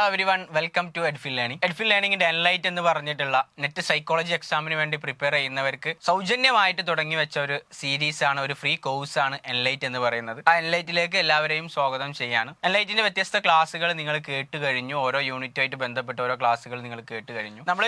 Everyone, welcome to Edfil learning. Edfil ലേണിംഗിന്റെ enlight എന്ന് പറഞ്ഞിട്ടുള്ള നെറ്റ് സൈക്കോളജി എക്സാമിന് വേണ്ടി പ്രിപ്പയർ ചെയ്യുന്നവർക്ക് സൗജന്യമായിട്ട് തുടങ്ങി വെച്ച ഒരു സീരീസ് ആണ്, ഒരു ഫ്രീ കോഴ്സ് ആണ് എൻലൈറ്റ് എന്ന് പറയുന്നത്. ആ എൻലൈറ്റിലേക്ക് എല്ലാവരെയും സ്വാഗതം ചെയ്യാണ്. എൻലൈറ്റിന്റെ വ്യത്യസ്ത ക്ലാസ്സുകൾ നിങ്ങൾ കേട്ട് കഴിഞ്ഞു. ഓരോ യൂണിറ്റുമായിട്ട് ബന്ധപ്പെട്ട് ഓരോ ക്ലാസ്സുകൾ നിങ്ങൾ കേട്ട് കഴിഞ്ഞു. നമ്മൾ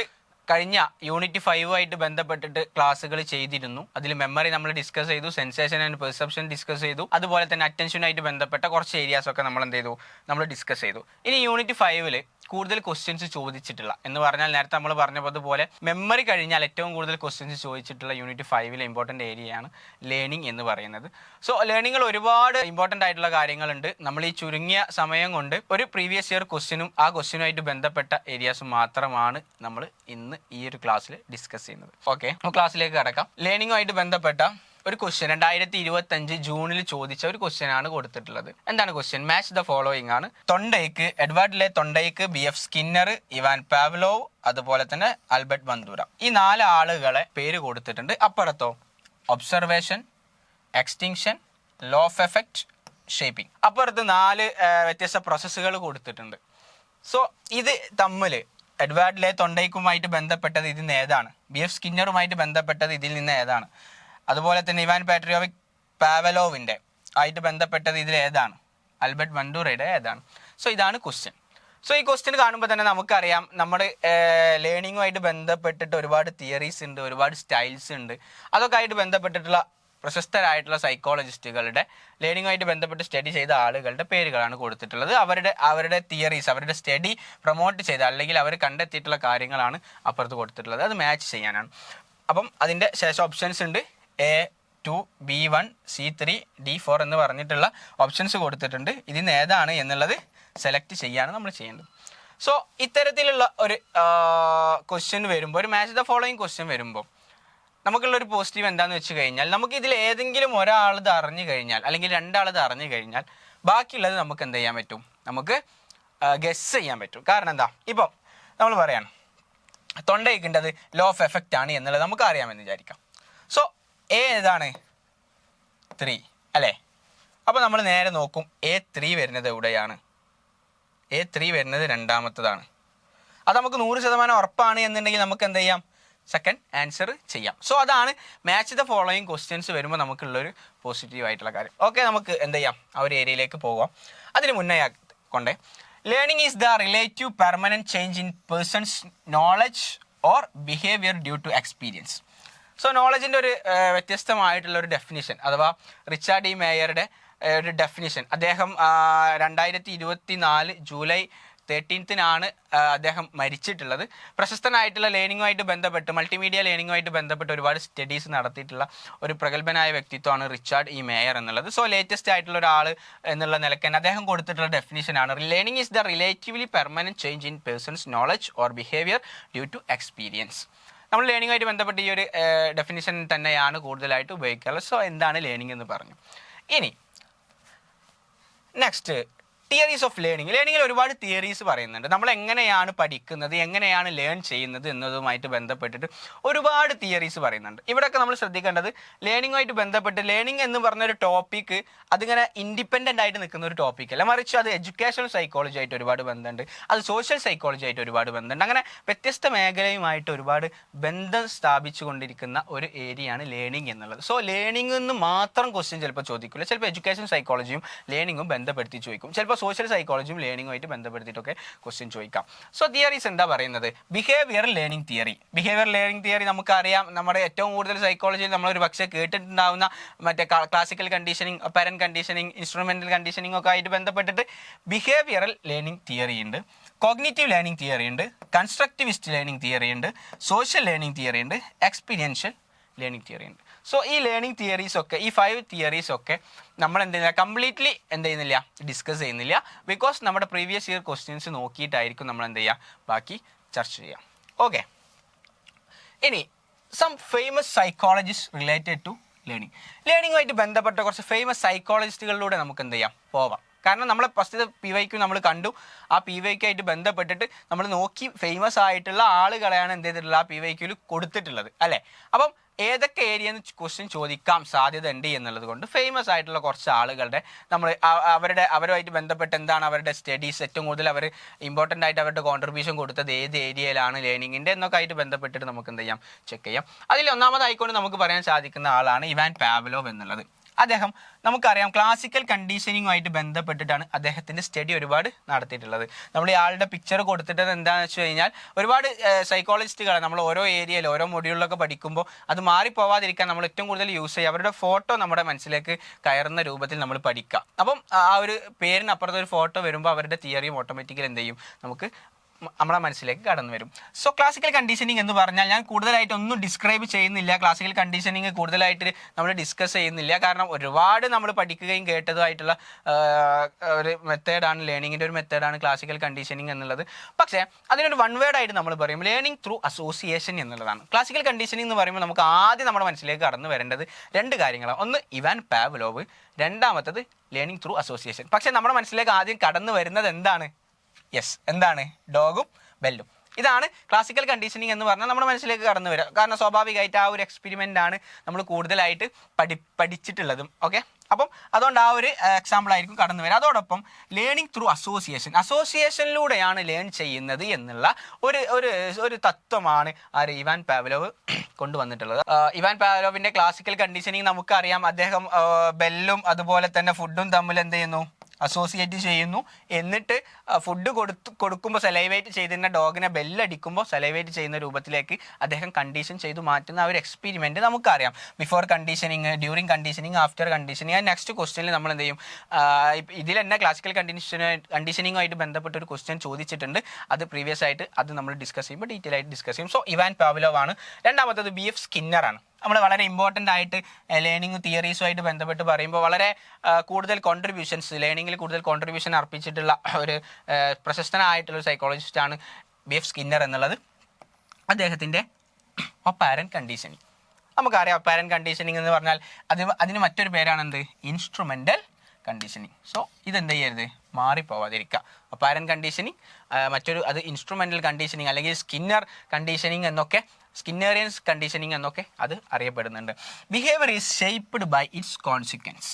കഴിഞ്ഞ യൂണിറ്റ് 5 ആയിട്ട് ബന്ധപ്പെട്ടിട്ട് ക്ലാസ്സുകൾ ചെയ്തിരുന്നു. അതിൽ മെമ്മറി നമ്മൾ ഡിസ്കസ് ചെയ്തു, സെൻസേഷൻ ആൻഡ് പെർസെപ്ഷൻ ഡിസ്കസ് ചെയ്തു, അതുപോലെ തന്നെ അറ്റൻഷനായിട്ട് ബന്ധപ്പെട്ട കുറച്ച് ഏരിയാസ് ഒക്കെ നമ്മൾ എന്ത് ചെയ്തു, നമ്മൾ ഡിസ്കസ് ചെയ്തു. ഇനി യൂണിറ്റ് 5 കൂടുതൽ ക്വസ്റ്റ്യൻസ് ചോദിച്ചിട്ടില്ല എന്ന് പറഞ്ഞാൽ നേരത്തെ നമ്മൾ പറഞ്ഞതുപോലെ മെമ്മറി കഴിഞ്ഞാൽ ഏറ്റവും കൂടുതൽ ക്വസ്റ്റ്യൻസ് ചോദിച്ചിട്ടുള്ള യൂണിറ്റ് 5 ഇമ്പോർട്ടൻ്റ് ഏരിയയാണ് ലേണിംഗ് എന്ന് പറയുന്നത്. സോ ലേണിംഗിൽ ഒരുപാട് ഇമ്പോർട്ടൻ്റ് ആയിട്ടുള്ള കാര്യങ്ങളുണ്ട്. നമ്മൾ ഈ ചുരുങ്ങിയ സമയം കൊണ്ട് ഒരു പ്രീവിയസ് ഇയർ ക്വസ്റ്റ്യനും ആ ക്വസ്റ്റ്യനുമായിട്ട് ബന്ധപ്പെട്ട ഏരിയാസും മാത്രമാണ് നമ്മൾ ഇന്ന് ഈ ഒരു ക്ലാസ്സിൽ ഡിസ്കസ് ചെയ്യുന്നത്. ഓക്കെ, അപ്പോൾ ക്ലാസ്സിലേക്ക് കടക്കാം. ലേണിംഗുമായിട്ട് ബന്ധപ്പെട്ട ഒരു ക്വസ്റ്റ്യൻ 2025 ജൂണിൽ ചോദിച്ച ഒരു ക്വസ്റ്റ്യൻ ആണ് കൊടുത്തിട്ടുള്ളത്. എന്താണ് ക്വസ്റ്റ്യൻ? മാച്ച് ദ ഫോളോയിങ് ആണ്. Thorndike, Edward Lee Thorndike, BF Skinner, Ivan Pavlov, അതുപോലെ തന്നെ ആൽബർട്ട് ബന്ദൂര, ഈ 4 ആളുകളെ പേര് കൊടുത്തിട്ടുണ്ട്. അപ്പുറത്തോ observation, extinction, law of effect, shaping. അപ്പുറത്ത് 4 വ്യത്യസ്ത പ്രോസസ്സുകൾ കൊടുത്തിട്ടുണ്ട്. സോ ഇത് തമ്മിൽ എഡ്വേർഡ് ലെ തൊണ്ടൈക്കുമായിട്ട് ബന്ധപ്പെട്ടത് ഇതിൽ നിന്ന് ഏതാണ്? BF സ്കിന്നറുമായിട്ട് ബന്ധപ്പെട്ടത് ഇതിൽ നിന്ന് ഏതാണ്? അതുപോലെ തന്നെ ഇവാൻ പാവ്ലോവിൻ്റെ ആയിട്ട് ബന്ധപ്പെട്ടത് ഇതിൽ ഏതാണ്? ആൽബർട്ട് ബന്ദൂരയുടെ ഏതാണ്? സോ ഇതാണ് ക്വസ്റ്റ്യൻ. സോ ഈ ക്വസ്റ്റ്യൻ കാണുമ്പോൾ തന്നെ നമുക്കറിയാം നമ്മുടെ ലേണിങ്ങുമായിട്ട് ബന്ധപ്പെട്ടിട്ട് ഒരുപാട് തിയറീസ് ഉണ്ട്, ഒരുപാട് സ്റ്റൈൽസ് ഉണ്ട്. അതൊക്കെ ആയിട്ട് ബന്ധപ്പെട്ടിട്ടുള്ള പ്രശസ്തരായിട്ടുള്ള സൈക്കോളജിസ്റ്റുകളുടെ ലേണിങ്ങുമായിട്ട് ബന്ധപ്പെട്ട് സ്റ്റഡി ചെയ്ത ആളുകളുടെ പേരുകളാണ് കൊടുത്തിട്ടുള്ളത്. അവരുടെ തിയറീസ്, അവരുടെ സ്റ്റഡി പ്രൊമോട്ട് ചെയ്ത അല്ലെങ്കിൽ അവർ കണ്ടെത്തിയിട്ടുള്ള കാര്യങ്ങളാണ് അപ്പുറത്ത് കൊടുത്തിട്ടുള്ളത്. അത് മാച്ച് ചെയ്യാനാണ്. അപ്പം അതിൻ്റെ ശേഷം ഓപ്ഷൻസ് ഉണ്ട്. A2, B1, C3, D4 എന്ന് പറഞ്ഞിട്ടുള്ള ഓപ്ഷൻസ് കൊടുത്തിട്ടുണ്ട്. ഇതിന് ഏതാണ് എന്നുള്ളത് സെലക്ട് ചെയ്യാണ് നമ്മൾ ചെയ്യേണ്ടത്. സോ ഇത്തരത്തിലുള്ള ഒരു ക്വസ്റ്റ്യൻ വരുമ്പോൾ, ഒരു മാച്ച് ദ ഫോളോയിങ് ക്വസ്റ്റ്യൻ വരുമ്പോൾ നമുക്കുള്ളൊരു പോസിറ്റീവ് എന്താണെന്ന് വെച്ച് കഴിഞ്ഞാൽ, നമുക്ക് ഇതിൽ ഏതെങ്കിലും ഒരാളത് അറിഞ്ഞു കഴിഞ്ഞാൽ അല്ലെങ്കിൽ 2 ആളത് അറിഞ്ഞു കഴിഞ്ഞാൽ ബാക്കിയുള്ളത് നമുക്ക് എന്ത് ചെയ്യാൻ പറ്റും? നമുക്ക് ഗസ് ചെയ്യാൻ പറ്റും. കാരണം എന്താ, ഇപ്പോൾ നമ്മൾ പറയാണ് തൊണ്ടയ്ക്കേണ്ടത് ലോ ഓഫ് എഫക്റ്റ് ആണ് എന്നുള്ളത് നമുക്ക് അറിയാമെന്ന് വിചാരിക്കാം. സോ ഏതാണ്? 3 അല്ലേ? അപ്പോൾ നമ്മൾ നേരെ നോക്കും, A3 വരുന്നത് എവിടെയാണ്? A3 വരുന്നത് 2ാമത്തതാണ്. അത് നമുക്ക് 100% ഉറപ്പാണ് എന്നുണ്ടെങ്കിൽ നമുക്ക് എന്ത് ചെയ്യാം? സെക്കൻഡ് ആൻസർ ചെയ്യാം. സോ അതാണ് മാച്ച് ദ ഫോളോയിങ് ക്വസ്റ്റ്യൻസ് വരുമ്പോൾ നമുക്കുള്ളൊരു പോസിറ്റീവ് ആയിട്ടുള്ള കാര്യം. ഓക്കെ, നമുക്ക് എന്ത് ചെയ്യാം? ആ ഒരു ഏരിയയിലേക്ക് പോകാം. അതിന് മുന്നേ കൊണ്ടേ, learning is the relative permanent change in person's knowledge or behaviour due to experience. So നോളജിൻ്റെ ഒരു വ്യത്യസ്തമായിട്ടുള്ള ഒരു ഡെഫിനിഷൻ, അഥവാ റിച്ചാർഡ് ഇ മേയറുടെ ഒരു ഡെഫിനിഷൻ. അദ്ദേഹം 2024 ജൂലൈ 13 അദ്ദേഹം മരിച്ചിട്ടുള്ളത്. പ്രശസ്തനായിട്ടുള്ള ലേണിങ്ങുമായിട്ട് ബന്ധപ്പെട്ട്, മൾട്ടിമീഡിയ ലേണിങ്ങുമായിട്ട് ബന്ധപ്പെട്ട് ഒരുപാട് സ്റ്റഡീസ് നടത്തിയിട്ടുള്ള ഒരു പ്രഗത്ഭനായ വ്യക്തിത്വമാണ് റിച്ചാർഡ് ഇ മേയർ എന്നുള്ളത്. സോ ലേറ്റസ്റ്റ് ആയിട്ടുള്ള ഒരാൾ എന്നുള്ള നിലയ്ക്ക് തന്നെ അദ്ദേഹം കൊടുത്തിട്ടുള്ള ഡെഫിനിഷനാണ് learning is the relatively permanent change in person's knowledge or behaviour due to experience. നമ്മൾ ലേണിങ്ങുമായിട്ട് ബന്ധപ്പെട്ട് ഈ ഒരു ഡെഫിനിഷൻ തന്നെയാണ് കൂടുതലായിട്ട് ഉപയോഗിക്കാറുള്ളത്. സോ എന്താണ് ലേണിംഗ് എന്ന് പറഞ്ഞു. ഇനി നെക്സ്റ്റ്, തിയറീസ് ഓഫ് ലേണിംഗ്. ലേണിംഗിൽ ഒരുപാട് തിയറീസ് പറയുന്നുണ്ട്. നമ്മൾ എങ്ങനെയാണ് പഠിക്കുന്നത്, എങ്ങനെയാണ് ലേൺ ചെയ്യുന്നത് എന്നതുമായിട്ട് ബന്ധപ്പെട്ടിട്ട് ഒരുപാട് തിയറീസ് പറയുന്നുണ്ട്. ഇവിടെയൊക്കെ നമ്മൾ ശ്രദ്ധിക്കേണ്ടത്, ലേണിങ്ങുമായിട്ട് ബന്ധപ്പെട്ട് ലേണിംഗ് എന്ന് പറഞ്ഞൊരു ടോപ്പിക്ക് അതിങ്ങനെ ഇൻഡിപെൻഡൻ്റ് ആയിട്ട് നിൽക്കുന്ന ഒരു ടോപ്പിക് അല്ല, മറിച്ച് അത് എഡ്യൂക്കേഷണൽ സൈക്കോളജി ആയിട്ട് ഒരുപാട് ബന്ധമുണ്ട്, അത് സോഷ്യൽ സൈക്കോളജി ആയിട്ട് ഒരുപാട് ബന്ധമുണ്ട്. അങ്ങനെ വ്യത്യസ്ത മേഖലയുമായിട്ട് ഒരുപാട് ബന്ധം സ്ഥാപിച്ചു കൊണ്ടിരിക്കുന്ന ഒരു ഏരിയയാണ് ലേണിംഗ് എന്നുള്ളത്. സോ ലേണിംഗ് എന്ന് മാത്രം ക്വസ്റ്റ്യൻ ചിലപ്പോൾ ചോദിക്കില്ല, ചിലപ്പോൾ എഡ്യൂക്കേഷൻ സൈക്കോളജിയും ലേണിംഗും ബന്ധപ്പെടുത്തി ചോദിക്കും, ചിലപ്പോൾ സോഷ്യൽ സൈക്കോളജിയും ലേണിംഗുമായിട്ട് ബന്ധപ്പെടുത്തിയിട്ടൊക്കെ ക്വസ്റ്റ്യൻ ചോദിക്കാം. സോ തിയറീസ് എന്താ പറയുന്നത്? Behavioural learning theory. Behavioural learning theory നമുക്കറിയാം, നമ്മുടെ ഏറ്റവും കൂടുതൽ സൈക്കോളജിയിൽ നമ്മളൊരു പക്ഷേ കേട്ടിട്ടുണ്ടാവുന്ന മറ്റേ classical conditioning, apparent conditioning, instrumental conditioning ഒക്കെ ആയിട്ട് ബന്ധപ്പെട്ടിട്ട് ബിഹേവിയറൽ ലേണിംഗ് തിയറി ഉണ്ട്, കോഗ്നിറ്റീവ് ലേണിംഗ് തിയറി ഉണ്ട്, കൺസ്ട്രക്റ്റിവിസ്റ്റ് ലേണിംഗ് തിയറി ഉണ്ട്, സോഷ്യൽ ലേണിംഗ് തിയറി ഉണ്ട്, എക്സ്പീരിയൻഷ്യൽ ലേണിംഗ് തിയറി ഉണ്ട്. സോ ഈ ലേണിംഗ് തിയറീസ് ഒക്കെ, ഈ 5 തിയറീസ് ഒക്കെ നമ്മൾ എന്ത് ചെയ്യുന്നില്ല, കംപ്ലീറ്റ്ലി എന്ത് ചെയ്യുന്നില്ല, ഡിസ്കസ് ചെയ്യുന്നില്ല. ബിക്കോസ് നമ്മുടെ പ്രീവിയസ് ഇയർ ക്വസ്റ്റ്യൻസ് നോക്കിയിട്ടായിരിക്കും നമ്മൾ എന്ത് ചെയ്യുക, ബാക്കി ചർച്ച ചെയ്യാം. ഓക്കെ, ഇനി some famous psychologist related to learning. ലേണിംഗുമായിട്ട് ബന്ധപ്പെട്ട കുറച്ച് ഫേമസ് സൈക്കോളജിസ്റ്റുകളിലൂടെ നമുക്ക് എന്ത് ചെയ്യാം, പോവാം. കാരണം നമ്മളെ ഫസ്റ്റ് PYQ നമ്മൾ കണ്ടു. ആ PYQ ആയിട്ട് ബന്ധപ്പെട്ടിട്ട് നമ്മൾ നോക്കി ഫേമസ് ആയിട്ടുള്ള ആളുകളെയാണ് എന്ത് ചെയ്തിട്ടുള്ളത് ആ PYQയിൽ കൊടുത്തിട്ടുള്ളത് അല്ലേ. അപ്പം ഏതൊക്കെ ഏരിയന്ന് ക്വസ്റ്റ്യൻ ചോദിക്കാൻ സാധ്യത ഉണ്ട് എന്നുള്ളത് കൊണ്ട് ഫേമസ് ആയിട്ടുള്ള കുറച്ച് ആളുകളുടെ നമ്മൾ അവരുമായിട്ട് ബന്ധപ്പെട്ട് എന്താണ് അവരുടെ സ്റ്റഡീസ്, ഏറ്റവും കൂടുതൽ അവർ ഇമ്പോർട്ടൻ്റ് ആയിട്ട് അവരുടെ കോൺട്രിബ്യൂഷൻ കൊടുത്തത് ഏത് ഏരിയയിലാണ് ലേണിങ്ങിൻ്റെ എന്നൊക്കെ ആയിട്ട് ബന്ധപ്പെട്ടിട്ട് നമുക്ക് എന്ത് ചെയ്യാം, ചെക്ക് ചെയ്യാം. അതിൽ ഒന്നാമതായിക്കൊണ്ട് നമുക്ക് പറയാൻ സാധിക്കുന്ന ആളാണ് ഇവാൻ പാവ്ലോവ് എന്നുള്ളത്. അദ്ദേഹം നമുക്കറിയാം ക്ലാസിക്കൽ കണ്ടീഷനിങ്ങുമായിട്ട് ബന്ധപ്പെട്ടിട്ടാണ് അദ്ദേഹത്തിൻ്റെ സ്റ്റഡി ഒരുപാട് നടത്തിയിട്ടുള്ളത്. നമ്മൾ ഈ ആളുടെ പിക്ചർ കൊടുത്തിട്ട് എന്താണെന്ന് വെച്ച് കഴിഞ്ഞാൽ ഒരുപാട് സൈക്കോളജിസ്റ്റുകൾ നമ്മൾ ഓരോ ഏരിയയിൽ ഓരോ മൊഡ്യൂളിലൊക്കെ പഠിക്കുമ്പോൾ അത് മാറിപ്പോവാതിരിക്കാൻ നമ്മൾ ഏറ്റവും കൂടുതൽ യൂസ് ചെയ്യുക അവരുടെ ഫോട്ടോ നമ്മുടെ മനസ്സിലേക്ക് കയറുന്ന രൂപത്തിൽ നമ്മൾ പഠിക്കുക. അപ്പം ആ ഒരു പേരിനപ്പുറത്ത് ഒരു ഫോട്ടോ വരുമ്പോൾ അവരുടെ തിയറിയും ഓട്ടോമാറ്റിക്കലി എന്ത് ചെയ്യും, നമുക്ക് നമ്മളെ മനസ്സിലേക്ക് കടന്നു വരും. സോ ക്ലാസിക്കൽ കണ്ടീഷനിങ് എന്ന് പറഞ്ഞാൽ ഞാൻ കൂടുതലായിട്ട് ഒന്നും ഡിസ്ക്രൈബ് ചെയ്യുന്നില്ല. ക്ലാസിക്കൽ കണ്ടീഷനിങ് കൂടുതലായിട്ട് നമ്മൾ ഡിസ്കസ് ചെയ്യുന്നില്ല. കാരണം ഒരുപാട് നമ്മൾ പഠിക്കുകയും കേട്ടതുമായിട്ടുള്ള ഒരു മെത്തേഡാണ്, ലേണിങ്ങിൻ്റെ ഒരു മെത്തേഡാണ് ക്ലാസിക്കൽ കണ്ടീഷനിങ് എന്നുള്ളത്. പക്ഷേ അതിനൊരു വൺ വേർഡ് ആയിട്ട് നമ്മൾ പറയും ലേണിംഗ് ത്രൂ അസോസിയേഷൻ എന്നുള്ളതാണ്. ക്ലാസിക്കൽ കണ്ടീഷനിങ് എന്ന് പറയുമ്പോൾ നമുക്ക് ആദ്യം നമ്മുടെ മനസ്സിലേക്ക് കടന്നു വരേണ്ടത് രണ്ട് കാര്യങ്ങളാണ്. ഒന്ന് ഇവാൻ പാവ്ലോവ്, രണ്ടാമത്തത് ലേണിംഗ് ത്രൂ അസോസിയേഷൻ. പക്ഷേ നമ്മുടെ മനസ്സിലേക്ക് ആദ്യം കടന്നു വരുന്നത് എന്താണ്? യെസ്, എന്താണ്? ഡോഗും ബെല്ലും. ഇതാണ് ക്ലാസിക്കൽ കണ്ടീഷനിങ് എന്ന് പറഞ്ഞാൽ നമ്മുടെ മനസ്സിലേക്ക് കടന്നു വരിക. കാരണം സ്വാഭാവികമായിട്ട് ആ ഒരു എക്സ്പെരിമെൻ്റ് ആണ് നമ്മൾ കൂടുതലായിട്ട് പഠിച്ചിട്ടുള്ളതും. ഓക്കെ, അപ്പം അതുകൊണ്ട് ആ ഒരു എക്സാമ്പിൾ ആയിരിക്കും കടന്നു വരിക. അതോടൊപ്പം ലേണിംഗ് ത്രൂ അസോസിയേഷനിലൂടെയാണ് ലേൺ ചെയ്യുന്നത് എന്നുള്ള ഒരു തത്വമാണ് ആര് ഇവാൻ പാവ്ലോവ് കൊണ്ടുവന്നിട്ടുള്ളത്. ഇവാൻ പാവ്ലോവിൻ്റെ ക്ലാസിക്കൽ കണ്ടീഷനിങ് നമുക്കറിയാം. അദ്ദേഹം ബെല്ലും അതുപോലെ തന്നെ ഫുഡും തമ്മിൽ എന്ത് ചെയ്യുന്നു, അസോസിയേറ്റ് ചെയ്യുന്നു. എന്നിട്ട് ഫുഡ് കൊടുക്കുമ്പോൾ സലൈവേറ്റ് ചെയ്തിരുന്ന ഡോഗിനെ ബെല്ലടിക്കുമ്പോൾ സലൈവേറ്റ് ചെയ്യുന്ന രൂപത്തിലേക്ക് അദ്ദേഹം കണ്ടീഷൻ ചെയ്തു മാറ്റുന്ന ആ ഒരു എക്സ്പെരിമെൻറ്റ് നമുക്കറിയാം. Before conditioning, during conditioning, after conditioning. ആ നെക്സ്റ്റ് ക്വസ്റ്റ്യനിൽ നമ്മൾ എന്ത് ചെയ്യും, ഇതിൽ തന്നെ ക്ലാസിക്കൽ കണ്ടീഷനിങ്ങുമായിട്ട് ബന്ധപ്പെട്ട ഒരു ക്വസ്റ്റ്യൻ ചോദിച്ചിട്ടുണ്ട്. അത് പ്രീവിയസ് ആയിട്ട് അത് നമ്മൾ ഡിസ്കസ് ചെയ്യുമ്പോൾ ഡീറ്റെയിൽ ആയിട്ട് ഡിസ്കസ് ചെയ്യും. സോ ഇവാൻ പാവ്ലോവ് ആണ്. രണ്ടാമത്തത് BF സ്കിന്നർ ആണ്. നമ്മൾ വളരെ ഇമ്പോർട്ടൻ്റ് ആയിട്ട് ലേണിംഗ് തിയറീസുമായിട്ട് ബന്ധപ്പെട്ട് പറയുമ്പോൾ വളരെ കൂടുതൽ കോൺട്രിബ്യൂഷൻസ്, ലേണിങ്ങിൽ കൂടുതൽ കോൺട്രിബ്യൂഷൻ അർപ്പിച്ചിട്ടുള്ള ഒരു പ്രശസ്തനായിട്ടുള്ള സൈക്കോളജിസ്റ്റാണ് BF സ്കിന്നർ എന്നുള്ളത്. അദ്ദേഹത്തിൻ്റെ ഒപ്പാരൻറ്റ് കണ്ടീഷനിങ് നമുക്കറിയാം. ഒപ്പാരൻറ്റ് കണ്ടീഷനിങ് എന്ന് പറഞ്ഞാൽ അതിന് മറ്റൊരു പേരാണ് എന്ത്, ഇൻസ്ട്രുമെൻ്റൽ കണ്ടീഷനിങ്. സോ ഇതെന്ത് ചെയ്യരുത്, മാറിപ്പോവാതിരിക്കുക. ഒപ്പാരൻറ്റ് കണ്ടീഷനിങ് മറ്റൊരു അത് ഇൻസ്ട്രുമെൻ്റൽ കണ്ടീഷനിങ് അല്ലെങ്കിൽ സ്കിന്നർ കണ്ടീഷനിങ് എന്നൊക്കെ, സ്കിന്നേറിയൻസ് കണ്ടീഷനിങ് എന്നൊക്കെ അത് അറിയപ്പെടുന്നുണ്ട്. Behaviour is shaped by its consequence.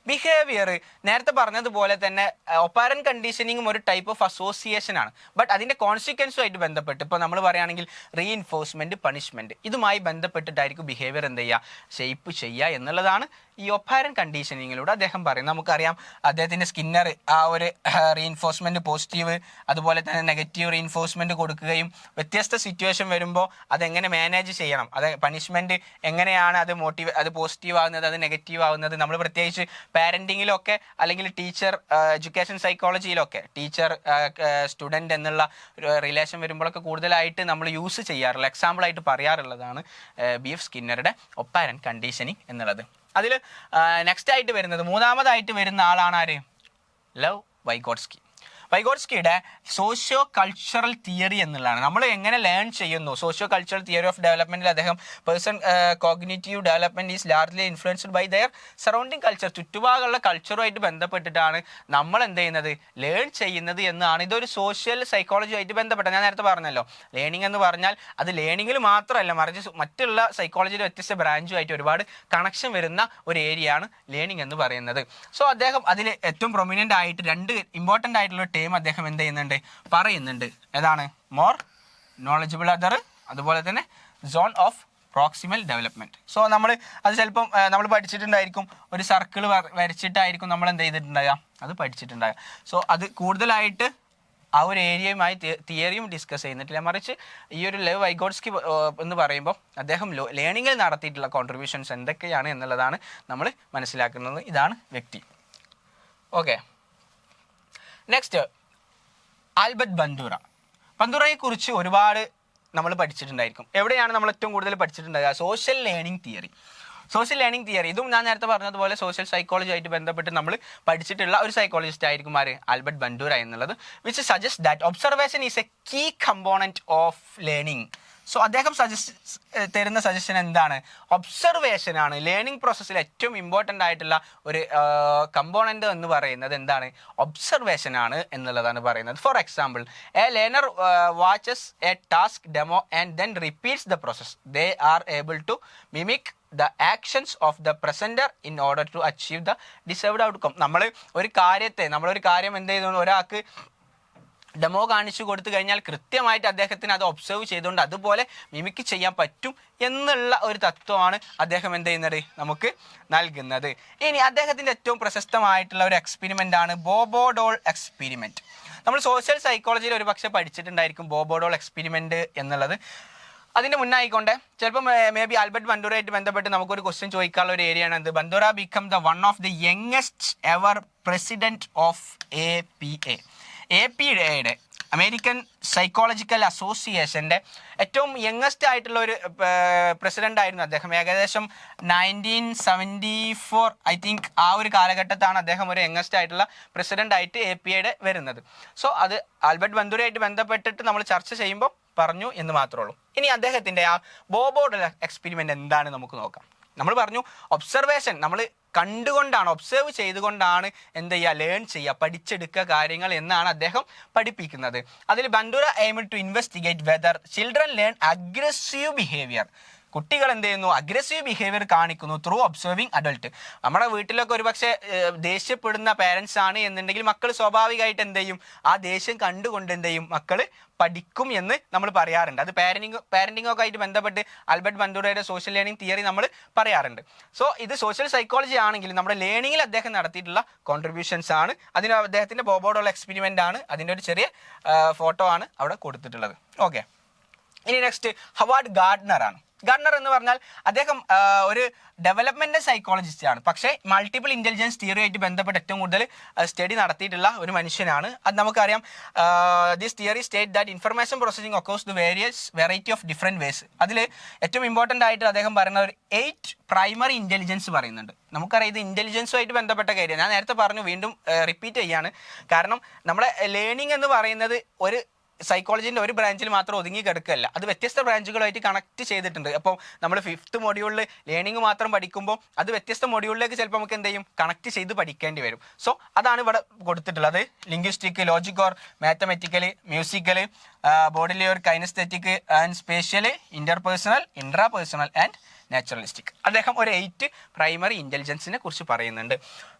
Behaviour നേരത്തെ പറഞ്ഞതുപോലെ തന്നെ ഒപ്പാരൻറ്റ് കണ്ടീഷനിങ്ങും ഒരു ടൈപ്പ് ഓഫ് അസോസിയേഷൻ ആണ്. ബട്ട് അതിൻ്റെ കോൺസിക്വൻസുമായിട്ട് ബന്ധപ്പെട്ട് ഇപ്പോൾ നമ്മൾ പറയുകയാണെങ്കിൽ റീഇൻഫോഴ്സ്മെൻറ്റ്, പണിഷ്മെൻറ്റ്, ഇതുമായി ബന്ധപ്പെട്ടിട്ടായിരിക്കും ബിഹേവിയർ എന്ത് ചെയ്യുക, ഷേപ്പ് ചെയ്യുക എന്നുള്ളതാണ് ഈ ഒപ്പാരൻറ്റ് കണ്ടീഷനിങ്ങിലൂടെ അദ്ദേഹം പറയും. നമുക്കറിയാം അദ്ദേഹത്തിൻ്റെ സ്കിന്നർ ആ ഒരു റീഇൻഫോഴ്സ്മെൻറ്റ് പോസിറ്റീവ് അതുപോലെ തന്നെ നെഗറ്റീവ് റീഇൻഫോഴ്സ്മെൻറ്റ് കൊടുക്കുകയും വ്യത്യസ്ത സിറ്റുവേഷൻ വരുമ്പോൾ അതെങ്ങനെ മാനേജ് ചെയ്യണം, അത് പണിഷ്മെൻറ്റ് എങ്ങനെയാണ് അത് പോസിറ്റീവ് ആകുന്നത്, അത് നെഗറ്റീവ് ആകുന്നത്, നമ്മൾ പ്രത്യേകിച്ച് പാരൻറ്റിങ്ങിലൊക്കെ അല്ലെങ്കിൽ ടീച്ചർ എഡ്യൂക്കേഷൻ സൈക്കോളജിയിലൊക്കെ ടീച്ചർ സ്റ്റുഡൻറ്റ് എന്നുള്ള റിലേഷൻ വരുമ്പോഴൊക്കെ കൂടുതലായിട്ട് നമ്മൾ യൂസ് ചെയ്യാറുള്ള എക്സാമ്പിളായിട്ട് പറയാറുള്ളതാണ് BF സ്കിന്നറുടെ ഒപ്പാരൻറ്റ് കണ്ടീഷനിങ് എന്നുള്ളത്. അതിൽ നെക്സ്റ്റ് ആയിട്ട് വരുന്നത്, മൂന്നാമതായിട്ട് വരുന്ന ആളാണ് ആര്, ലവ് വൈഗോട്സ്കി. വൈഗോട്സ്കിയുടെ സോഷ്യോ കൾച്ചറൽ തിയറി എന്നുള്ളതാണ്. നമ്മൾ എങ്ങനെ ലേൺ ചെയ്യുന്നു, സോഷ്യോ കൾച്ചറൽ തിയറി ഓഫ് ഡെവലപ്മെൻറ്റിൽ അദ്ദേഹം person cognitive development is largely influenced by their surrounding culture. ചുറ്റുപാടുള്ള കൾച്ചറുമായിട്ട് ബന്ധപ്പെട്ടിട്ടാണ് നമ്മൾ എന്ത് ചെയ്യുന്നത്, ലേൺ ചെയ്യുന്നത് എന്നാണ്. ഇതൊരു സോഷ്യൽ സൈക്കോളജിയുമായിട്ട് ബന്ധപ്പെട്ട, ഞാൻ നേരത്തെ പറഞ്ഞല്ലോ, ലേണിംഗ് എന്ന് പറഞ്ഞാൽ അത് ലേണിങ്ങിൽ മാത്രമല്ല മറിച്ച് മറ്റുള്ള സൈക്കോളജിയുടെ വ്യത്യസ്ത ബ്രാഞ്ചുമായിട്ട് ഒരുപാട് കണക്ഷൻ വരുന്ന ഒരു ഏരിയയാണ് ലേണിംഗ് എന്ന് പറയുന്നത്. സോ അദ്ദേഹം അതിൽ ഏറ്റവും പ്രൊമിനൻ്റ് ആയിട്ട് രണ്ട് ഇമ്പോർട്ടൻ്റ് ആയിട്ടുള്ള അദ്ദേഹം എന്ത് ചെയ്യുന്നുണ്ട്, പറയുന്നുണ്ട്. ഏതാണ്, മോർ നോളജബിൾ അതർ, അതുപോലെ തന്നെ zone of proximal development. So നമ്മൾ അത് ചിലപ്പം നമ്മൾ പഠിച്ചിട്ടുണ്ടായിരിക്കും, ഒരു സർക്കിൾ വരച്ചിട്ടായിരിക്കും നമ്മൾ എന്ത് ചെയ്തിട്ടുണ്ടാകുക, അത് പഠിച്ചിട്ടുണ്ടാകുക. സോ അത് കൂടുതലായിട്ട് ആ ഒരു ഏരിയയുമായി തിയറിയും ഡിസ്കസ് ചെയ്യുന്നിട്ടില്ല, മറിച്ച് ഈ ഒരു ലവ് വൈഗോട്സ്കി എന്ന് പറയുമ്പോൾ അദ്ദേഹം ലേണിങ്ങിൽ നടത്തിയിട്ടുള്ള കോൺട്രിബ്യൂഷൻസ് എന്തൊക്കെയാണ് എന്നുള്ളതാണ് നമ്മൾ മനസ്സിലാക്കുന്നത്. ഇതാണ് വ്യക്തി. Okay, next Albert Bandura. ബന്ദൂറയെക്കുറിച്ച് ഒരുപാട് നമ്മൾ പഠിച്ചിട്ടുണ്ടായിരിക്കും. എവിടെയാണ് നമ്മൾ ഏറ്റവും കൂടുതൽ പഠിച്ചിട്ടുണ്ടാകുക, social learning theory. Social learning theory ഇതും ഞാൻ നേരത്തെ പറഞ്ഞതുപോലെ സോഷ്യൽ സൈക്കോളജി ആയിട്ട് ബന്ധപ്പെട്ട് നമ്മൾ പഠിച്ചിട്ടുള്ള ഒരു സൈക്കോളജിസ്റ്റ് ആയിരിക്കും ആര്, ആൽബർട്ട് ബന്ദൂറ എന്നുള്ളത്. Which suggest that observation is a key component of learning. So അദ്ദേഹം തരുന്ന സജഷൻ എന്താണ്? ഒബ്സർവേഷൻ ആണ് ലേണിംഗ് പ്രോസസ്സിൽ ഏറ്റവും ഇമ്പോർട്ടൻ്റ് ആയിട്ടുള്ള ഒരു കമ്പോണൻ്റ് എന്ന് പറയുന്നത് എന്താണ്? ഒബ്സർവേഷൻ ആണ് എന്നുള്ളതാണ് പറയുന്നത്. For example, a learner watches a task demo and then repeats the process. They are able to mimic the actions of the presenter in order to achieve the deserved outcome. നമ്മളൊരു കാര്യം എന്ത് ചെയ്തു, ഒരാൾക്ക് demo കാണിച്ചു കൊടുത്തു കഴിഞ്ഞാൽ കൃത്യമായിട്ട് അദ്ദേഹത്തിന് അത് ഒബ്സർവ് ചെയ്തുകൊണ്ട് അതുപോലെ മിമിക്ക് ചെയ്യാൻ പറ്റും എന്നുള്ള ഒരു തത്വമാണ് അദ്ദേഹം എന്ത് ചെയ്യുന്നത് നമുക്ക് നൽകുന്നത്. ഇനി അദ്ദേഹത്തിൻ്റെ ഏറ്റവും പ്രശസ്തമായിട്ടുള്ള ഒരു എക്സ്പെരിമെൻ്റ് ആണ് ബോബോഡോൾ എക്സ്പെരിമെൻറ്റ്. നമ്മൾ സോഷ്യൽ സൈക്കോളജിയിൽ ഒരു പക്ഷേ പഠിച്ചിട്ടുണ്ടായിരിക്കും ബോബോഡോൾ എക്സ്പെരിമെൻറ്റ് എന്നുള്ളത്. അതിൻ്റെ മുന്നായിക്കൊണ്ട് ചിലപ്പോൾ മേ ബി ആൽബർട്ട് ബന്ദൂറയായിട്ട് ബന്ധപ്പെട്ട് നമുക്കൊരു ക്വസ്റ്റ്യൻ ചോദിക്കാനുള്ള ഒരു ഏരിയ ആണ് എന്ത്? Bandura become the one of the youngest ever president of APA American psychological അസോസിയേഷൻ്റെ ഏറ്റവും യങ്ങസ്റ്റ് ആയിട്ടുള്ള ഒരു പ്രസിഡന്റ് ആയിരുന്നു അദ്ദേഹം. ഏകദേശം 1974 ഐ തിങ്ക് ആ ഒരു കാലഘട്ടത്താണ് അദ്ദേഹം ഒരു യങ്ങസ്റ്റ് ആയിട്ടുള്ള പ്രസിഡന്റ് ആയിട്ട് APA വരുന്നത്. സോ അത് ആൽബർട്ട് ബന്ദൂറയായിട്ട് ബന്ധപ്പെട്ടിട്ട് നമ്മൾ ചർച്ച ചെയ്യുമ്പോൾ പറഞ്ഞു എന്ന് മാത്രമേ ഉള്ളൂ. ഇനി അദ്ദേഹത്തിൻ്റെ ആ ബോബോഡോൾ എക്സ്പെരിമെൻ്റ് എന്താണ് നമുക്ക് നോക്കാം. നമ്മൾ പറഞ്ഞു ഒബ്സർവേഷൻ, നമ്മൾ കണ്ടുകൊണ്ടാണ് ഒബ്സർവ് ചെയ്തുകൊണ്ടാണ് എന്ത് ചെയ്യുക, ലേൺ ചെയ്യുക, പഠിച്ചെടുക്കുക കാര്യങ്ങൾ എന്നാണ് അദ്ദേഹം പഠിപ്പിക്കുന്നത്. അതിൽ Bandura aimed to investigate whether children learn aggressive behaviour. കുട്ടികൾ എന്ത് ചെയ്യുന്നു, അഗ്രസീവ് ബിഹേവിയർ കാണിക്കുന്നു ത്രൂ ഒബ്സർവിങ് അഡൾട്ട്. നമ്മുടെ വീട്ടിലൊക്കെ ഒരുപക്ഷെ ദേഷ്യപ്പെടുന്ന പേരൻസ് ആണ് എന്നുണ്ടെങ്കിൽ മക്കൾ സ്വാഭാവികമായിട്ട് എന്ത് ചെയ്യും, ആ ദേഷ്യം കണ്ടുകൊണ്ട് എന്ത് ചെയ്യും, മക്കൾ പഠിക്കും എന്ന് നമ്മൾ പറയാറുണ്ട്. അത് പാരൻറ്റിങ്ങൊക്കെ ആയിട്ട് ബന്ധപ്പെട്ട് ആൽബർട്ട് ബന്ദൂറയുടെ സോഷ്യൽ ലേണിംഗ് തിയറി നമ്മൾ പറയാറുണ്ട്. സോ ഇത് സോഷ്യൽ സൈക്കോളജി ആണെങ്കിൽ നമ്മുടെ ലേണിങ്ങിൽ അദ്ദേഹം നടത്തിയിട്ടുള്ള കോൺട്രിബ്യൂഷൻസ് ആണ്. അതിന് അദ്ദേഹത്തിൻ്റെ ബോബോഡോൾ എക്സ്പെരിമെൻ്റ് ആണ്, അതിൻ്റെ ഒരു ചെറിയ ഫോട്ടോ ആണ് അവിടെ കൊടുത്തിട്ടുള്ളത്. ഓക്കെ, ഇനി നെക്സ്റ്റ് ഹവാർഡ് ഗാർഡ്നർ ആണ്. ഗാർഡ്നർ എന്ന് പറഞ്ഞാൽ അദ്ദേഹം ഒരു ഡെവലപ്മെൻറ്റൽ സൈക്കോളജിസ്റ്റ് ആണ്. പക്ഷേ മൾട്ടിപ്പിൾ ഇൻ്റലിജൻസ് തിയറിയായിട്ട് ബന്ധപ്പെട്ട് ഏറ്റവും കൂടുതൽ സ്റ്റഡി നടത്തിയിട്ടുള്ള ഒരു മനുഷ്യനാണ്. അത് നമുക്കറിയാം. This theory state that information processing occurs the variety of different ways. അതിൽ ഏറ്റവും ഇമ്പോർട്ടൻ്റ് ആയിട്ട് അദ്ദേഹം പറയുന്ന ഒരു 8 പ്രൈമറി ഇൻ്റലിജൻസ് പറയുന്നുണ്ട്. നമുക്കറിയാം ഇത് ഇൻ്റലിജൻസുമായിട്ട് ബന്ധപ്പെട്ട കാര്യം. ഞാൻ നേരത്തെ പറഞ്ഞു, വീണ്ടും റിപ്പീറ്റ് ചെയ്യാണ്. കാരണം നമ്മുടെ ലേണിംഗ് എന്ന് പറയുന്നത് ഒരു സൈക്കോളജിൻ്റെ ഒരു ബ്രാഞ്ചിൽ മാത്രം ഒതുങ്ങി കിടക്കുകയല്ല, അത് വ്യത്യസ്ത ബ്രാഞ്ചുകളായിട്ട് കണക്ട് ചെയ്തിട്ടുണ്ട്. അപ്പോൾ നമ്മൾ 5th മൊഡ്യൂളിൽ ലേണിംഗ് മാത്രം പഠിക്കുമ്പോൾ അത് വ്യത്യസ്ത മൊഡ്യൂളിലേക്ക് ചിലപ്പോൾ നമുക്ക് എന്ത് ചെയ്യും, കണക്ട് ചെയ്ത് പഠിക്കേണ്ടി വരും. സോ അതാണ് ഇവിടെ കൊടുത്തിട്ടുള്ളത്. Linguistic, logic or mathematical, musical, bodily or kinesthetic and spatial, interpersonal, intrapersonal and naturalistic. അദ്ദേഹം ഒരു 8 പ്രൈമറി ഇൻ്റലിജൻസിനെ കുറിച്ച് പറയുന്നുണ്ട്.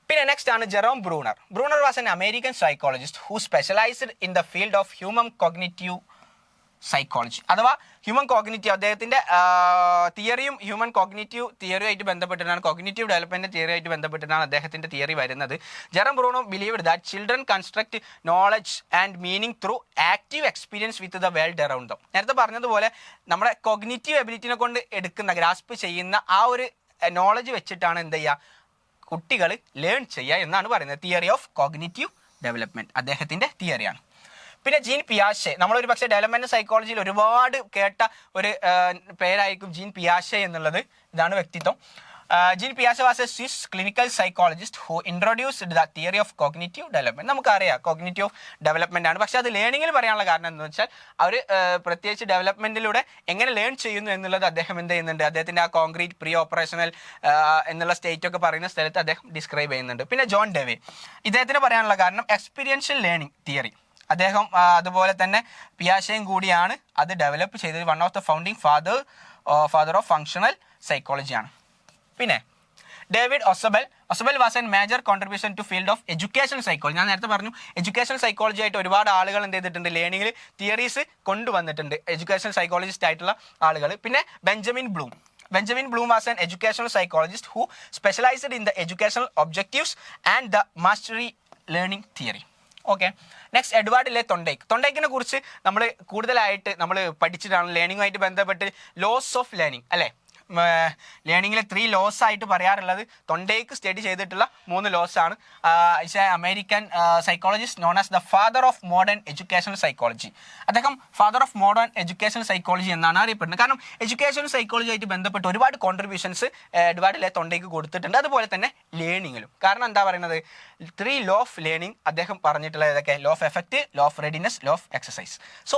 പിന്നെ നെക്സ്റ്റ് ആണ് Jerome Bruner. Bruner was an American psychologist who specialised in the field of human cognitive psychology അഥവാ human cognitive. അദ്ദേഹത്തിൻ്റെ തിയറിയും human cognitive തിയറിയുമായിട്ട് ബന്ധപ്പെട്ടിട്ടാണ്, cognitive development തിയറിയായിട്ട് ബന്ധപ്പെട്ടിട്ടാണ് അദ്ദേഹത്തിൻ്റെ theory വരുന്നത്. Jerome Bruno believed that children construct knowledge and meaning through active experience with the world around dum. നേരത്തെ പറഞ്ഞതുപോലെ നമ്മുടെ cognitive എബിലിറ്റിനെ കൊണ്ട് എടുക്കുന്ന, grasp ചെയ്യുന്ന ആ ഒരു നോളജ് വെച്ചിട്ടാണ് എന്ത് ചെയ്യുക, കുട്ടികൾ ലേൺ ചെയ്യുക എന്നാണ് പറയുന്നത്. തിയറി ഓഫ് കോഗ്നിറ്റീവ് ഡെവലപ്മെൻറ്റ് അദ്ദേഹത്തിൻ്റെ തിയറിയാണ്. പിന്നെ ജീൻ പിയാഷെ, നമ്മളൊരു പക്ഷേ ഡെവലപ്മെൻറ്റ് സൈക്കോളജിയിൽ ഒരുപാട് കേട്ട ഒരു പേരായിരിക്കും ജീൻ പിയാഷെ എന്നുള്ളത്. ഇതാണ് വ്യക്തിത്വം. ജീൻ പിയാഷെ was a Swiss clinical psychologist who introduced the theory of cognitive development. നമുക്കറിയാം കോഗ്നിറ്റീവ് ഡെവലപ്മെൻ്റ് ആണ്, പക്ഷേ അത് ലേണിങ്ങിൽ പറയാനുള്ള കാരണം എന്താണെന്ന് വെച്ചാൽ അവർ പ്രത്യേകിച്ച് ഡെവലപ്മെൻറ്റിലൂടെ എങ്ങനെ ലേൺ ചെയ്യുന്നു എന്നുള്ളത് അദ്ദേഹം എന്ത് ചെയ്യുന്നുണ്ട്, അദ്ദേഹത്തിൻ്റെ ആ കോൺക്രീറ്റ് പ്രീ ഓപ്പറേഷണൽ എന്നുള്ള സ്റ്റേറ്റ് ഒക്കെ പറയുന്ന സ്ഥലത്ത് അദ്ദേഹം ഡിസ്ക്രൈബ് ചെയ്യുന്നുണ്ട്. പിന്നെ ജോൺ ഡെവേ, ഇദ്ദേഹത്തിന് പറയാനുള്ള കാരണം എക്സ്പീരിയൻഷ്യൽ ലേണിംഗ് തിയറി. അദ്ദേഹം അതുപോലെ തന്നെ പിയാഷയും കൂടിയാണ് അത് ഡെവലപ്പ് ചെയ്തത്. One of the founding father of functional സൈക്കോളജിയാണ്. പിന്നെ David Ausubel was an major contribution to field of education psychology. ഞാൻ നേരത്തെ പറഞ്ഞു എഡ്യൂക്കേഷൻ സൈക്കോളജി ആയിട്ട് ഒരുപാട് ആളുകൾ എന്ത് ചെയ്തിട്ടുണ്ട്, ലേണിംഗിൽ തിയറീസ് കൊണ്ടുവന്നിട്ടുണ്ട്, എഡ്യൂക്കേഷൻ സൈക്കോളജിസ്റ്റ് ആയിട്ടുള്ള ആളുകൾ. പിന്നെ Benjamin Bloom was an educational psychologist who specialised in the educational objectives and the mastery learning theory. Okay, next Edward ലെ തൊണ്ടേക്കിനെ കുറിച്ച് നമ്മൾ കൂടുതലായിട്ട് നമ്മൾ പഠിച്ചിട്ടാണ് ലേണിംഗുമായിട്ട് ബന്ധപ്പെട്ട് ലോസ് ഓഫ് ലേണിംഗ് അല്ലേ. ലേണിങ്ങിലെ 3 ലോസ് ആയിട്ട് പറയാറുള്ളത് തൊണ്ടേക്ക് സ്റ്റഡി ചെയ്തിട്ടുള്ള 3 ലോസ് ആണ്. American psychologist known as the father of modern educational psychology. അദ്ദേഹം father of modern educational psychology എന്നാണ് അറിയപ്പെടുന്നത്. കാരണം എഡ്യൂക്കേഷൻ സൈക്കോളജി ആയിട്ട് ബന്ധപ്പെട്ട് ഒരുപാട് കോൺട്രിബ്യൂഷൻസ് എഡ്വാർഡ് ലെ തൊണ്ടേക്ക് കൊടുത്തിട്ടുണ്ട്, അതുപോലെ തന്നെ ലേണിങ്ങിലും. കാരണം എന്താ പറയുന്നത്, ലോ ഓഫ് ലേണിംഗ് അദ്ദേഹം പറഞ്ഞിട്ടുള്ള ഏതൊക്കെ? Law of effect, law of readiness, law of exercise. So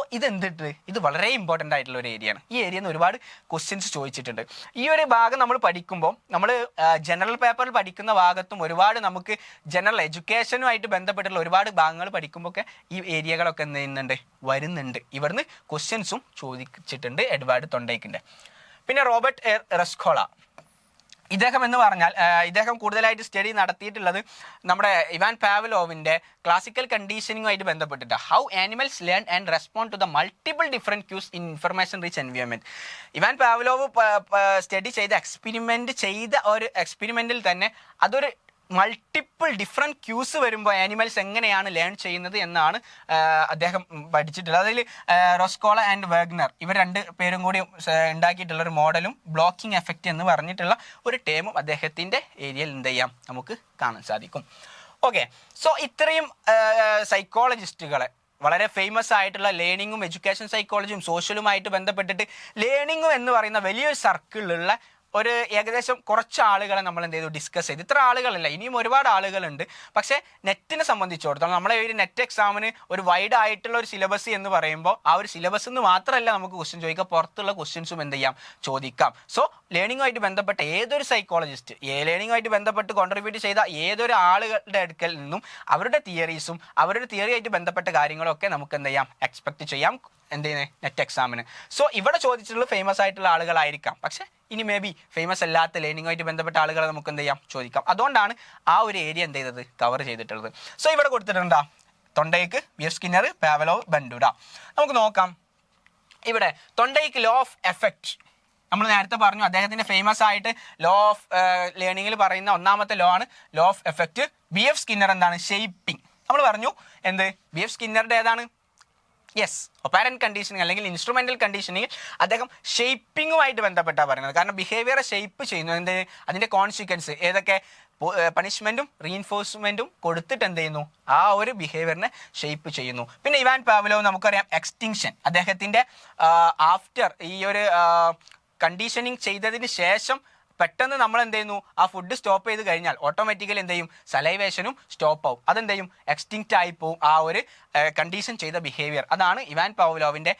ഇത് വളരെ ഇമ്പോർട്ടൻ്റ് ആയിട്ടുള്ള ഒരു ഏരിയയാണ്. ഈ ഏരിയയിൽ നിന്ന് ഒരുപാട് ക്വസ്റ്റ്യൻസ് ചോദിച്ചിട്ടുണ്ട്. ഈ ഒരു ഭാഗം നമ്മൾ പഠിക്കുമ്പോൾ നമ്മൾ ജനറൽ പേപ്പറിൽ പഠിക്കുന്ന ഭാഗത്തും ഒരുപാട് നമുക്ക് ജനറൽ എഡ്യൂക്കേഷനുമായിട്ട് ബന്ധപ്പെട്ടുള്ള ഒരുപാട് ഭാഗങ്ങൾ പഠിക്കുമ്പോൾ ഒക്കെ ഈ ഏരിയകളൊക്കെ എന്ത് ചെയ്യുന്നുണ്ട്? വരുന്നുണ്ട്. ഇവിടുന്ന് ക്വസ്റ്റ്യൻസും ചോദിച്ചിട്ടുണ്ട് എഡ്വാർഡ് തൊണ്ടൈക്കിൻ്റെ. പിന്നെ റോബർട്ട് റെസ്കോള, ഇദ്ദേഹം എന്ന് പറഞ്ഞാൽ ഇദ്ദേഹം കൂടുതലായിട്ട് സ്റ്റഡി നടത്തിയിട്ടുള്ളത് നമ്മുടെ ഇവാൻ പാവ്ലോവിൻ്റെ ക്ലാസിക്കൽ കണ്ടീഷനിങ്ങുമായിട്ട് ബന്ധപ്പെട്ടിട്ട് how animals learn and respond to the multiple different cues in information rich environment. Ivan Pavlov study ചെയ്ത ഒരു എക്സ്പെരിമെൻറ്റിൽ തന്നെ അതൊരു മൾട്ടിപ്പിൾ ഡിഫറെൻറ്റ് ക്യൂസ് വരുമ്പോൾ ആനിമൽസ് എങ്ങനെയാണ് ലേൺ ചെയ്യുന്നത് എന്നാണ് അദ്ദേഹം പഠിച്ചിട്ടുള്ളത്. അതിൽ റോസ്കോള ആൻഡ് വേഗ്നർ ഇവർ രണ്ട് പേരും കൂടി ഉണ്ടാക്കിയിട്ടുള്ള ഒരു മോഡലും ബ്ലോക്കിംഗ് എഫക്റ്റ് എന്ന് പറഞ്ഞിട്ടുള്ള ഒരു ടേമും അദ്ദേഹത്തിൻ്റെ ഏരിയയിൽ എന്ത് ചെയ്യാം നമുക്ക് കാണാൻ സാധിക്കും. ഓക്കെ, സോ ഇത്രയും സൈക്കോളജിസ്റ്റുകളെ വളരെ ഫേമസ് ആയിട്ടുള്ള ലേണിങ്ങും എഡ്യൂക്കേഷൻ സൈക്കോളജിയും സോഷ്യലുമായിട്ട് ബന്ധപ്പെട്ടിട്ട് ലേണിങ്ങും എന്ന് പറയുന്ന വലിയൊരു സർക്കിളിലുള്ള ഒരു ഏകദേശം കുറച്ച് ആളുകളെ നമ്മൾ എന്ത് ചെയ്തു ഡിസ്കസ് ചെയ്തു. ഇത്ര ആളുകളല്ല, ഇനിയും ഒരുപാട് ആളുകളുണ്ട്. പക്ഷേ നെറ്റിനെ സംബന്ധിച്ചിടത്തോളം നമ്മളെ ഒരു നെറ്റ് എക്സാമിന് ഒരു വൈഡ് ആയിട്ടുള്ള ഒരു സിലബസ് എന്ന് പറയുമ്പോൾ ആ ഒരു സിലബസ് എന്ന് മാത്രമല്ല നമുക്ക് ക്വസ്റ്റ്യൻ ചോദിക്കാം, പുറത്തുള്ള ക്വസ്റ്റ്യൻസും എന്ത് ചെയ്യാം ചോദിക്കാം. സോ ലേണിങ്ങുമായിട്ട് ബന്ധപ്പെട്ട ഏതൊരു സൈക്കോളജിസ്റ്റ് ലേണിങ്ങുമായിട്ട് ബന്ധപ്പെട്ട് കോൺട്രിബ്യൂട്ട് ചെയ്ത ഏതൊരു ആളുകളുടെ അടുക്കൽ നിന്നും അവരുടെ തിയറീസും അവരുടെ തിയറിയായിട്ട് ബന്ധപ്പെട്ട കാര്യങ്ങളൊക്കെ നമുക്ക് എന്ത് ചെയ്യാം എക്സ്പെക്ട് ചെയ്യാം എന്ത് ചെയ്യുന്നത് നെറ്റ് എക്സാമിന്. സോ ഇവിടെ ചോദിച്ചിട്ടുള്ള ഫേമസ് ആയിട്ടുള്ള ആളുകളായിരിക്കാം, പക്ഷേ ഇനി മേ ബി ഫേമസ് അല്ലാത്ത ലേണിങ്ങുമായിട്ട് ബന്ധപ്പെട്ട ആളുകളെ നമുക്ക് എന്ത് ചെയ്യാം ചോദിക്കാം. അതുകൊണ്ടാണ് ആ ഒരു ഏരിയ എന്ത് ചെയ്തത് കവർ ചെയ്തിട്ടുള്ളത്. സോ ഇവിടെ കൊടുത്തിട്ടുണ്ടാ തൊണ്ടൈക്ക്, ബി എഫ് സ്കിന്നർ, പാവ്ലോവ്, ബൻഡൂര. നമുക്ക് നോക്കാം. ഇവിടെ തൊണ്ടൈക്ക് ലോ ഓഫ് എഫക്റ്റ് നമ്മൾ നേരത്തെ പറഞ്ഞു. അദ്ദേഹത്തിൻ്റെ ഫേമസ് ആയിട്ട് ലോ ഓഫ് ലേണിങ്ങിൽ പറയുന്ന ഒന്നാമത്തെ ലോ ആണ് law of effect. B F Skinner എന്താണ്? ഷേപ്പിംഗ്. നമ്മൾ പറഞ്ഞു എന്ത് ബി എഫ് സ്കിന്നറുടെ ഏതാണ്? യെസ്, ഒപ്പാരൻറ്റ് കണ്ടീഷനിങ് അല്ലെങ്കിൽ ഇൻസ്ട്രുമെൻ്റൽ കണ്ടീഷനിങ് അദ്ദേഹം ഷേപ്പിങ്ങുമായിട്ട് ബന്ധപ്പെട്ടാണ് പറയുന്നത്. കാരണം ബിഹേവിയറെ ഷേപ്പ് ചെയ്യുന്നു. എന്ത് അതിൻ്റെ കോൺസിക്വൻസ് ഏതൊക്കെ? പണിഷ്മെൻറ്റും റീഇൻഫോഴ്സ്മെൻറ്റും കൊടുത്തിട്ട് എന്ത് ചെയ്യുന്നു ആ ഒരു ബിഹേവിയറിനെ ഷേപ്പ് ചെയ്യുന്നു. പിന്നെ ഇവാൻ പാവ്ലോവ് നമുക്കറിയാം എക്സ്റ്റിങ്ഷൻ. അദ്ദേഹത്തിൻ്റെ ആഫ്റ്റർ ഈ ഒരു കണ്ടീഷനിങ് ചെയ്തതിന് ശേഷം പെട്ടെന്ന് നമ്മൾ എന്ത് ചെയ്യുന്നു ആ ഫുഡ് സ്റ്റോപ്പ് ചെയ്ത് കഴിഞ്ഞാൽ ഓട്ടോമാറ്റിക്കലി എന്ത് ചെയ്യും സലൈവേഷനും സ്റ്റോപ്പ് ആവും. അതെന്ത് ചെയ്യും എക്സ്റ്റിങ്ക്റ്റ് ആയി പോവും ആ ഒരു കണ്ടീഷൻ ചെയ്ത ബിഹേവിയർ. അതാണ് ഇവാൻ പാവ്ലോവിൻ്റെ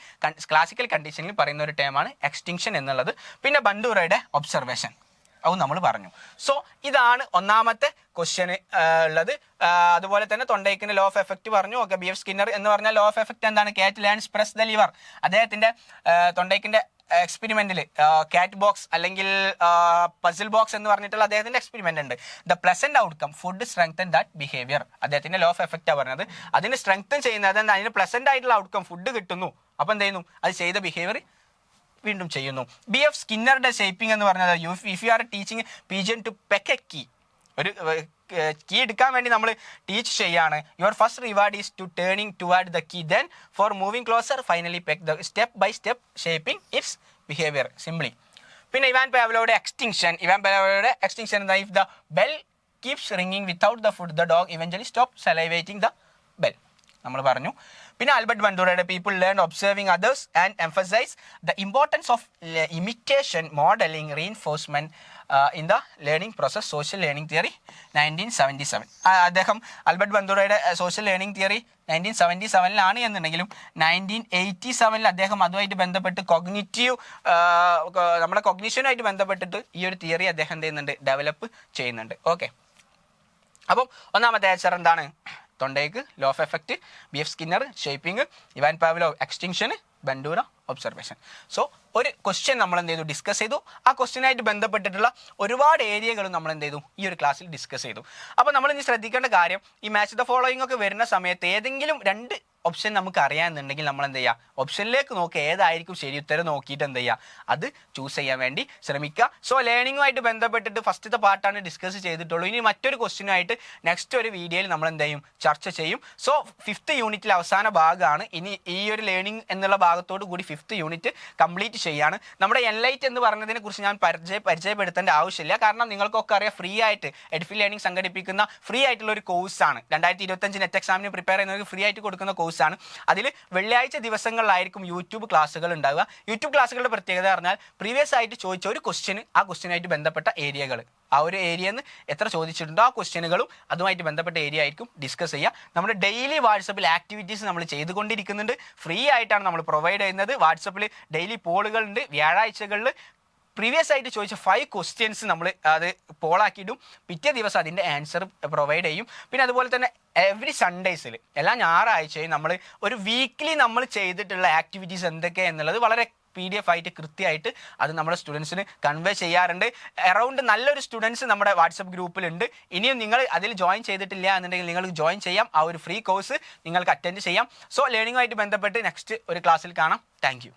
ക്ലാസിക്കൽ കണ്ടീഷനിൽ പറയുന്ന ഒരു ടേമാണ് എക്സ്റ്റിങ്ഷൻ എന്നുള്ളത്. പിന്നെ ബണ്ടൂറയുടെ ഒബ്സർവേഷൻ അത് നമ്മൾ പറഞ്ഞു. സോ ഇതാണ് ഒന്നാമത്തെ ക്വസ്റ്റ്യൻ ഉള്ളത്. അതുപോലെ തന്നെ തൊണ്ടൈക്കിൻ്റെ ലോ ഓഫ് എഫക്റ്റ് പറഞ്ഞു. ഓക്കെ, ബി എഫ് സ്കിന്നർ എന്ന് പറഞ്ഞാൽ ലോ ഓഫ് എഫക്റ്റ് എന്താണ്? കാറ്റ് ലേൺസ് പ്രസ് ദ ലിവർ. അദ്ദേഹത്തിൻ്റെ തൊണ്ടൈക്കിൻ്റെ എക്സ്പെരിമെന്റിൽ കാറ്റ് ബോക്സ് അല്ലെങ്കിൽ പസിൽ ബോക്സ് എന്ന് പറഞ്ഞിട്ടുള്ള അദ്ദേഹത്തിന്റെ എക്സ്പെരിമെന്റ് ഉണ്ട്. The pleasant outcome food strengthen that behaviour. അദ്ദേഹത്തിന്റെ ലോ ഓഫ് എഫക്റ്റാണ് പറഞ്ഞത്. അതിന് സ്ട്രെങ്തൻ ചെയ്യുന്നത് അതിന് പ്ലസന്റ് ആയിട്ടുള്ള ഔട്ട്കം ഫുഡ് കിട്ടുന്നു. അപ്പോൾ എന്ത് ചെയ്യുന്നു അത് ചെയ്ത ബിഹേവിയർ വീണ്ടും ചെയ്യുന്നു. ബി എഫ് സ്കിന്നറുടെ ഷേപ്പിംഗ് എന്ന് പറഞ്ഞത് if you are teaching pigeon to peck a key, ഒരു കീ എടുക്കാൻ വേണ്ടി നമ്മൾ ടീച്ച് ചെയ്യാണ്. Your first reward is to turning toward the key, then for moving closer finally peck the step by step shaping it's behaviour simply. പിന്നെ Ivan പാവ്ലോയുടെ extinction എന്താ? If the bell keeps ringing without the food the dog eventually stop salivating the bell നമ്മൾ പറഞ്ഞു. പിന്നെ Albert ബണ്ടൂറയുടെ people learn observing others and emphasise the importance of imitation modelling reinforcement in the learning process social learning theory 1977. അദ്ദേഹം Albert ബണ്ടൂറയുടെ social learning theory 1977 എന്നുണ്ടെങ്കിലും 1987 അദ്ദേഹം അതുമായിട്ട് ബന്ധപ്പെട്ട് നമ്മുടെ കൊഗ്നിഷനുമായിട്ട് ബന്ധപ്പെട്ടിട്ട് ഈ ഒരു തിയറി അദ്ദേഹം എന്ത് ചെയ്യുന്നുണ്ട് ഡെവലപ്പ് ചെയ്യുന്നുണ്ട്. ഓക്കെ, അപ്പം ഒന്നാമത്തെ ആൻസർ എന്താണ്? Thorndike law of effect, B F Skinner shaping, Ivan Pavlov extinction, Bandura observation. So ഒരു ക്വസ്റ്റ്യൻ നമ്മൾ എന്ത് ചെയ്തു ഡിസ്കസ് ചെയ്തു. ആ ക്വസ്റ്റ്യനായിട്ട് ബന്ധപ്പെട്ടിട്ടുള്ള ഒരുപാട് ഏരിയകളും നമ്മൾ എന്ത് ചെയ്തു ഈ ഒരു ക്ലാസ്സിൽ ഡിസ്കസ് ചെയ്തു. അപ്പോൾ നമ്മൾ ഇനി ശ്രദ്ധിക്കേണ്ട കാര്യം, ഈ മാച്ച് ദ ഫോളോയിങ് ഒക്കെ വരുന്ന സമയത്ത് ഏതെങ്കിലും രണ്ട് ഓപ്ഷൻ നമുക്ക് അറിയാമെന്നുണ്ടെങ്കിൽ നമ്മൾ എന്ത് ചെയ്യുക ഓപ്ഷനിലേക്ക് നോക്കുക, ഏതായിരിക്കും ശരി ഉത്തരം നോക്കിയിട്ട് എന്ത് ചെയ്യുക അത് ചൂസ് ചെയ്യാൻ വേണ്ടി ശ്രമിക്കുക. സോ ലേണിങ്ങുമായിട്ട് ബന്ധപ്പെട്ടിട്ട് ഫസ്റ്റത്തെ പാർട്ടാണ് ഡിസ്കസ് ചെയ്തിട്ടുള്ളൂ. ഇനി മറ്റൊരു ക്വസ്റ്റ്യനായിട്ട് നെക്സ്റ്റ് ഒരു വീഡിയോയിൽ നമ്മൾ എന്ത് ചെയ്യും ചർച്ച ചെയ്യും. സോ 5th യൂണിറ്റിലെ അവസാന ഭാഗമാണ്. ഇനി ഈ ഒരു ലേണിംഗ് എന്നുള്ള ഭാഗത്തോട് കൂടി 5th യൂണിറ്റ് കംപ്ലീറ്റ് ചെയ്യാണ്. നമ്മുടെ എൻലൈറ്റ് എന്ന് പറഞ്ഞതിനെ കുറിച്ച് ഞാൻ പരിചയപ്പെടുത്തേണ്ട ആവശ്യമില്ല. കാരണം നിങ്ങൾക്കൊക്കെ അറിയാം ഫ്രീ ആയിട്ട് എഡ്ഫിൽ ലേണിംഗ് സംഘടിപ്പിക്കുന്ന ഫ്രീ ആയിട്ടുള്ള ഒരു കോഴ്സാണ്. 2025 നെറ്റ് എക്സാമിന് പ്രിപ്പയർ ചെയ്യുന്നവർക്ക് ഫ്രീ ആയിട്ട് കൊടുക്കുന്ന കോഴ്സ് കോഴ്സാണ്. അതിൽ വെള്ളിയാഴ്ച ദിവസങ്ങളിലായിരിക്കും യൂട്യൂബ് ക്ലാസ്സുകൾ ഉണ്ടാവുക. യൂട്യൂബ് ക്ലാസ്സുകളുടെ പ്രത്യേകത പറഞ്ഞാൽ പ്രീവിയസ് ആയിട്ട് ചോദിച്ച ഒരു ക്വസ്റ്റ്യന് ആ ക്വസ്റ്റ്യനായിട്ട് ബന്ധപ്പെട്ട ഏരിയകൾ, ആ ഒരു ഏരിയയിൽ നിന്ന് എത്ര ചോദിച്ചിട്ടുണ്ടോ ആ ക്വസ്റ്റ്യനുകളും അതുമായിട്ട് ബന്ധപ്പെട്ട ഏരിയ ആയിരിക്കും ഡിസ്കസ് ചെയ്യുക. നമ്മുടെ ഡെയിലി വാട്സപ്പിൽ ആക്ടിവിറ്റീസ് നമ്മൾ ചെയ്തുകൊണ്ടിരിക്കുന്നുണ്ട്. ഫ്രീ ആയിട്ടാണ് നമ്മൾ പ്രൊവൈഡ് ചെയ്യുന്നത്. വാട്സപ്പിൽ ഡെയിലി പോളുകളുണ്ട്. വ്യാഴാഴ്ചകളിൽ പ്രീവിയസ് ആയിട്ട് ചോദിച്ച 5 ക്വസ്റ്റ്യൻസ് നമ്മൾ അത് പോളാക്കിയിടും. പിറ്റേ ദിവസം അതിൻ്റെ ആൻസർ പ്രൊവൈഡ് ചെയ്യും. പിന്നെ അതുപോലെ തന്നെ എവറി സൺഡേസിൽ എല്ലാ ഞായറാഴ്ചയും നമ്മൾ ഒരു വീക്ക്ലി നമ്മൾ ചെയ്തിട്ടുള്ള ആക്ടിവിറ്റീസ് എന്തൊക്കെയാണ് എന്നുള്ളത് വളരെ PDF ആയിട്ട് കൃത്യമായിട്ട് അത് നമ്മുടെ സ്റ്റുഡൻസിന് കൺവേ ചെയ്യാറുണ്ട്. അറൗണ്ട് നല്ലൊരു സ്റ്റുഡൻസ് നമ്മുടെ വാട്സപ്പ് ഗ്രൂപ്പിലുണ്ട്. ഇനിയും നിങ്ങൾ അതിൽ ജോയിൻ ചെയ്തിട്ടില്ല എന്നുണ്ടെങ്കിൽ നിങ്ങൾക്ക് ജോയിൻ ചെയ്യാം. ആ ഒരു ഫ്രീ കോഴ്സ് നിങ്ങൾക്ക് അറ്റൻഡ് ചെയ്യാം. സോ ലേണിംഗുമായിട്ട് ബന്ധപ്പെട്ട് നെക്സ്റ്റ് ഒരു ക്ലാസ്സിൽ കാണാം. താങ്ക്